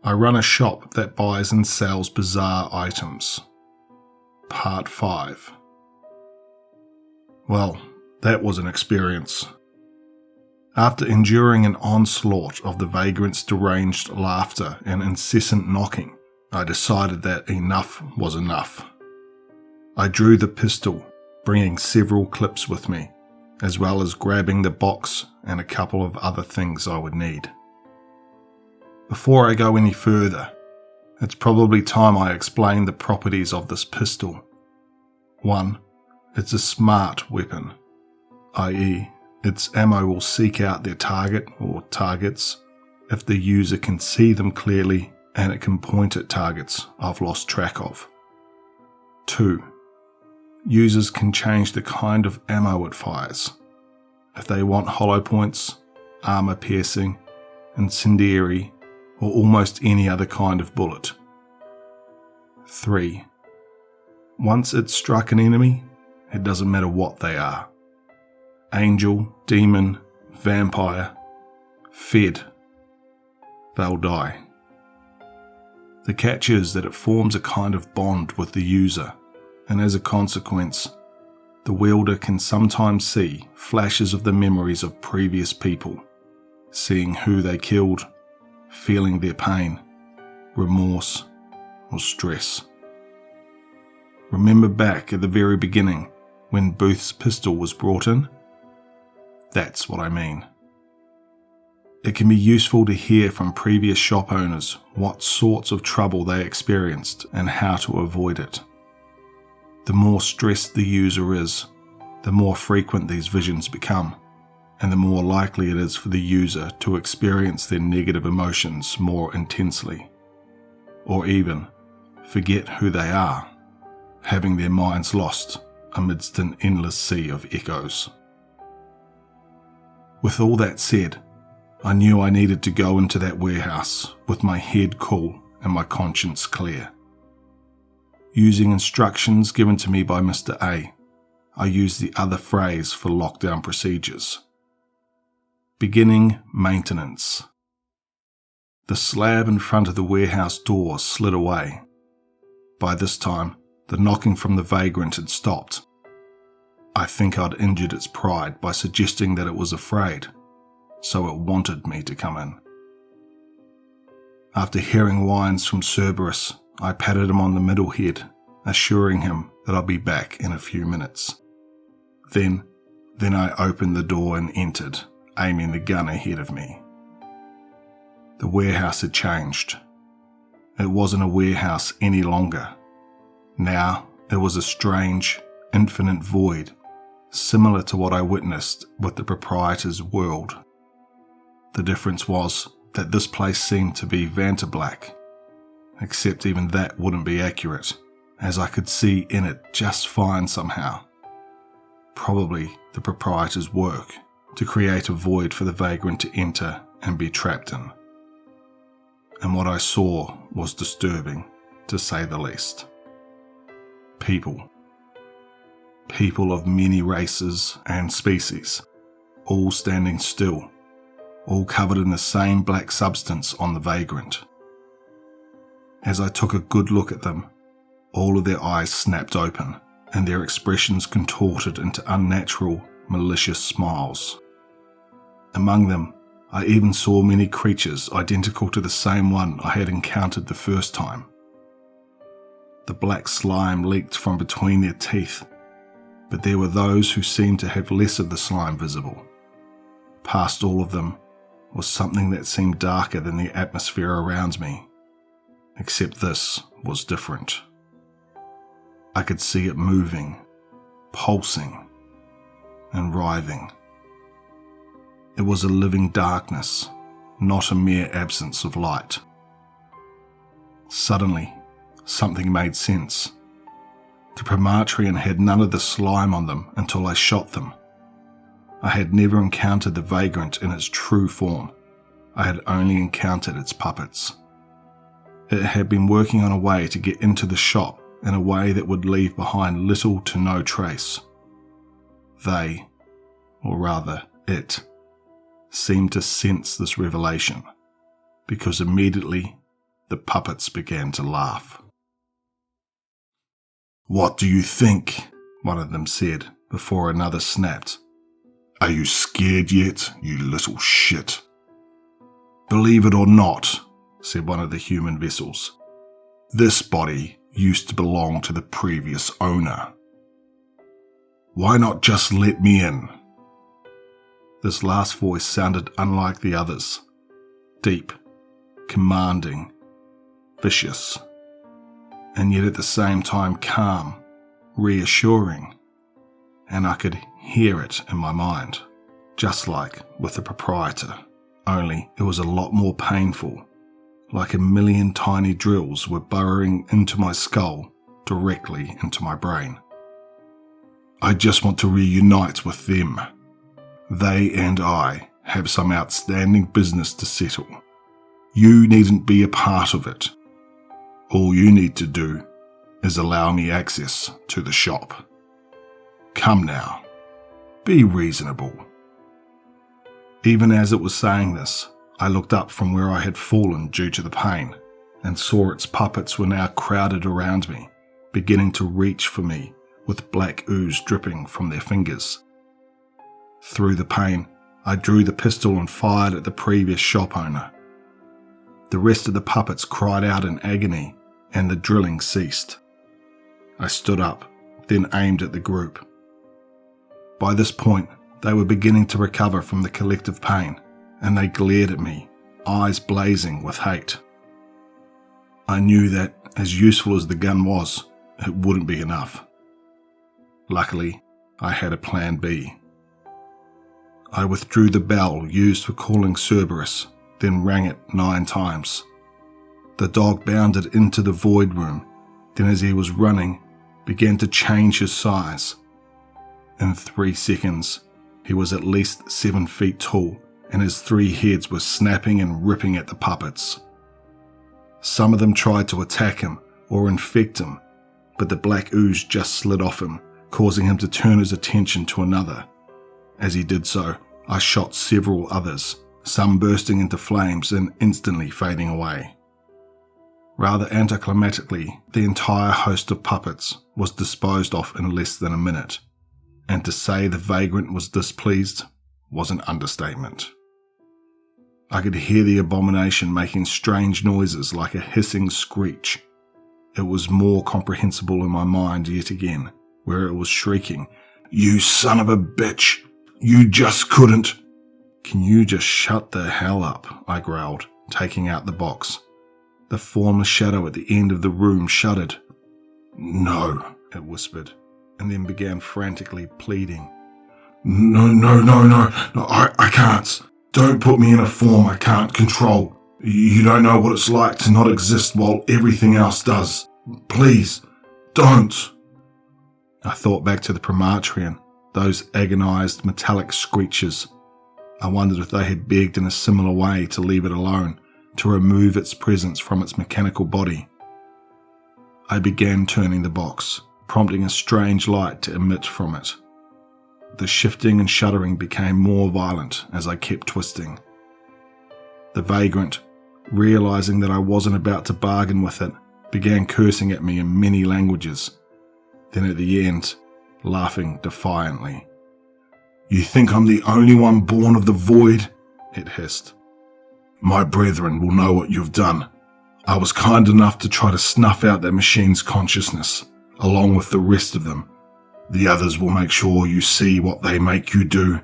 I run a shop that buys and sells bizarre items. Part 5. Well, that was an experience. After enduring an onslaught of the vagrant's deranged laughter and incessant knocking, I decided that enough was enough. I drew the pistol, bringing several clips with me, as well as grabbing the box and a couple of other things I would need. Before I go any further, it's probably time I explain the properties of this pistol. 1. It's a smart weapon, i.e., its ammo will seek out their target or targets if the user can see them clearly and it can point at targets I've lost track of. 2. Users can change the kind of ammo it fires. If they want hollow points, armor piercing, incendiary, or almost any other kind of bullet. 3. Once it's struck an enemy, it doesn't matter what they are. Angel, demon, vampire, fed. They'll die. The catch is that it forms a kind of bond with the user, and as a consequence, the wielder can sometimes see flashes of the memories of previous people, seeing who they killed, feeling their pain, remorse, or stress. Remember back at the very beginning when Booth's pistol was brought in? That's what I mean. It can be useful to hear from previous shop owners what sorts of trouble they experienced and how to avoid it. The more stressed the user is, the more frequent these visions become, and the more likely it is for the user to experience their negative emotions more intensely, or even forget who they are, having their minds lost amidst an endless sea of echoes. With all that said, I knew I needed to go into that warehouse with my head cool and my conscience clear. Using instructions given to me by Mr. A, I used the other phrase for lockdown procedures. Beginning maintenance. The slab in front of the warehouse door slid away. By this time, the knocking from the vagrant had stopped. I think I'd injured its pride by suggesting that it was afraid, so it wanted me to come in. After hearing whines from Cerberus, I patted him on the middle head, assuring him that I'd be back in a few minutes. Then I opened the door and entered, aiming the gun ahead of me. The warehouse had changed. It wasn't a warehouse any longer. Now it was a strange, infinite void, similar to what I witnessed with the proprietor's world. The difference was that this place seemed to be Vantablack, except even that wouldn't be accurate, as I could see in it just fine somehow. Probably the proprietor's work to create a void for the vagrant to enter and be trapped in. And what I saw was disturbing, to say the least. People. People of many races and species, all standing still, all covered in the same black substance on the vagrant. As I took a good look at them, all of their eyes snapped open and their expressions contorted into unnatural, malicious smiles. Among them, I even saw many creatures identical to the same one I had encountered the first time. The black slime leaked from between their teeth, but there were those who seemed to have less of the slime visible. Past all of them was something that seemed darker than the atmosphere around me, except this was different. I could see it moving, pulsing, and writhing. It was a living darkness, not a mere absence of light. Suddenly, something made sense. The Primatrian had none of the slime on them until I shot them. I had never encountered the vagrant in its true form. I had only encountered its puppets. It had been working on a way to get into the shop in a way that would leave behind little to no trace. They, or rather it, seemed to sense this revelation, because immediately The puppets began to laugh. "What do you think?" one of them said, before another snapped. "Are you scared yet, you little shit?" "Believe it or not," said one of the human vessels, "this body used to belong to the previous owner. Why not just let me in?" This last voice sounded unlike the others. Deep, commanding, vicious, and yet at the same time calm, reassuring, and I could hear it in my mind, just like with the proprietor, only it was a lot more painful, like a million tiny drills were burrowing into my skull, directly into my brain. "I just want to reunite with them. They and I have some outstanding business to settle. You needn't be a part of it. All you need to do is allow me access to the shop. Come now, be reasonable." Even as it was saying this, I looked up from where I had fallen due to the pain, and saw its puppets were now crowded around me, beginning to reach for me, with black ooze dripping from their fingers. Through the pain, I drew the pistol and fired at the previous shop owner. The rest of the puppets cried out in agony, and the drilling ceased. I stood up, then aimed at the group. By this point, they were beginning to recover from the collective pain, and they glared at me, eyes blazing with hate. I knew that, as useful as the gun was, it wouldn't be enough. Luckily, I had a plan B. I withdrew the bell used for calling Cerberus, then rang it 9 times. The dog bounded into the void room, then as he was running, began to change his size. In 3 seconds, he was at least 7 feet tall, and his 3 heads were snapping and ripping at the puppets. Some of them tried to attack him or infect him, but the black ooze just slid off him, causing him to turn his attention to another. As he did so, I shot several others, some bursting into flames and instantly fading away. Rather anticlimactically, the entire host of puppets was disposed of in less than a minute, and to say the Vagrant was displeased was an understatement. I could hear the abomination making strange noises like a hissing screech. It was more comprehensible in my mind yet again, where it was shrieking, "You son of a bitch! You just couldn't!" "Can you just shut the hell up?" I growled, taking out the box. The formless shadow at the end of the room shuddered. "No," it whispered, and then began frantically pleading. No, I can't. Don't put me in a form I can't control. You don't know what it's like to not exist while everything else does. Please, don't." I thought back to the Primatrian, those agonized metallic screeches. I wondered if they had begged in a similar way to leave it alone, to remove its presence from its mechanical body. I began turning the box, prompting a strange light to emit from it. The shifting and shuddering became more violent as I kept twisting. The Vagrant, realizing that I wasn't about to bargain with it, began cursing at me in many languages. Then at the end, laughing defiantly. "You think I'm the only one born of the void?" it hissed. "My brethren will know what you've done. I was kind enough to try to snuff out that machine's consciousness, along with the rest of them. The others will make sure you see what they make you do.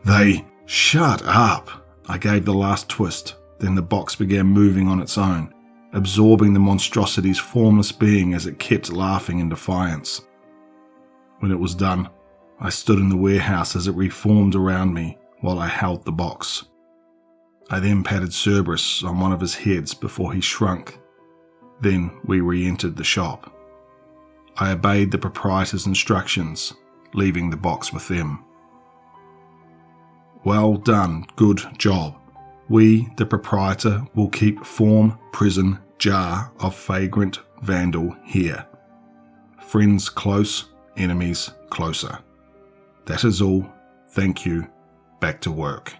They—" "Shut up!" I gave the last twist, then the box began moving on its own, absorbing the monstrosity's formless being as it kept laughing in defiance. When it was done, I stood in the warehouse as it reformed around me while I held the box. I then patted Cerberus on one of his heads before he shrunk. Then we re-entered the shop. I obeyed the proprietor's instructions, leaving the box with them. "Well done, good job. We, the proprietor, will keep form, prison, jar of Vagrant Vandal here. Friends close, enemies closer. That is all. Thank you. Back to work."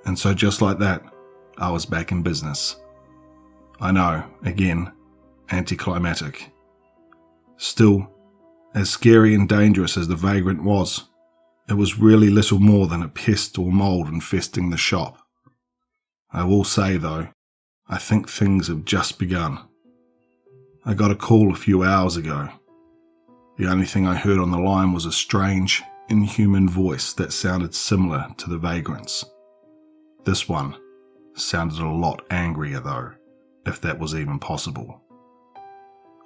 And so just like that, I was back in business. I know, again, anticlimactic. Still, as scary and dangerous as the Vagrant was, it was really little more than a pest or mould infesting the shop. I will say, though, I think things have just begun. I got a call a few hours ago. The only thing I heard on the line was a strange, inhuman voice that sounded similar to the Vagrant's. This one sounded a lot angrier, though, if that was even possible.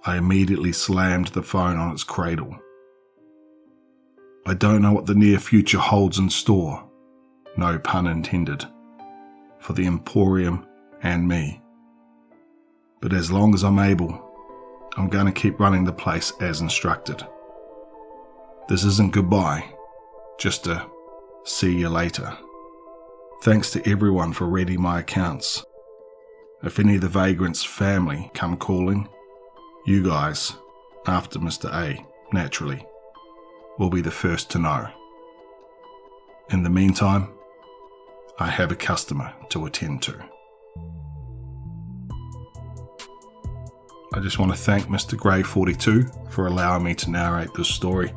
I immediately slammed the phone on its cradle. I don't know what the near future holds in store, no pun intended, for the Emporium and me. But as long as I'm able, I'm going to keep running the place as instructed. This isn't goodbye, just a see you later. Thanks to everyone for reading my accounts. If any of the Vagrant's family come calling, you guys, after Mr. A, naturally, will be the first to know. In the meantime, I have a customer to attend to. I just want to thank mR-gray42 for allowing me to narrate this story.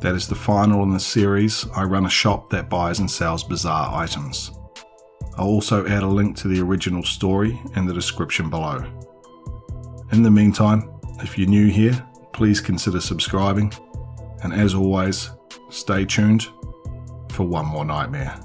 That is the final in the series. I run a shop that buys and sells bizarre items. I'll also add a link to the original story in the description below. In the meantime, if you're new here, please consider subscribing, and as always, stay tuned for one more nightmare.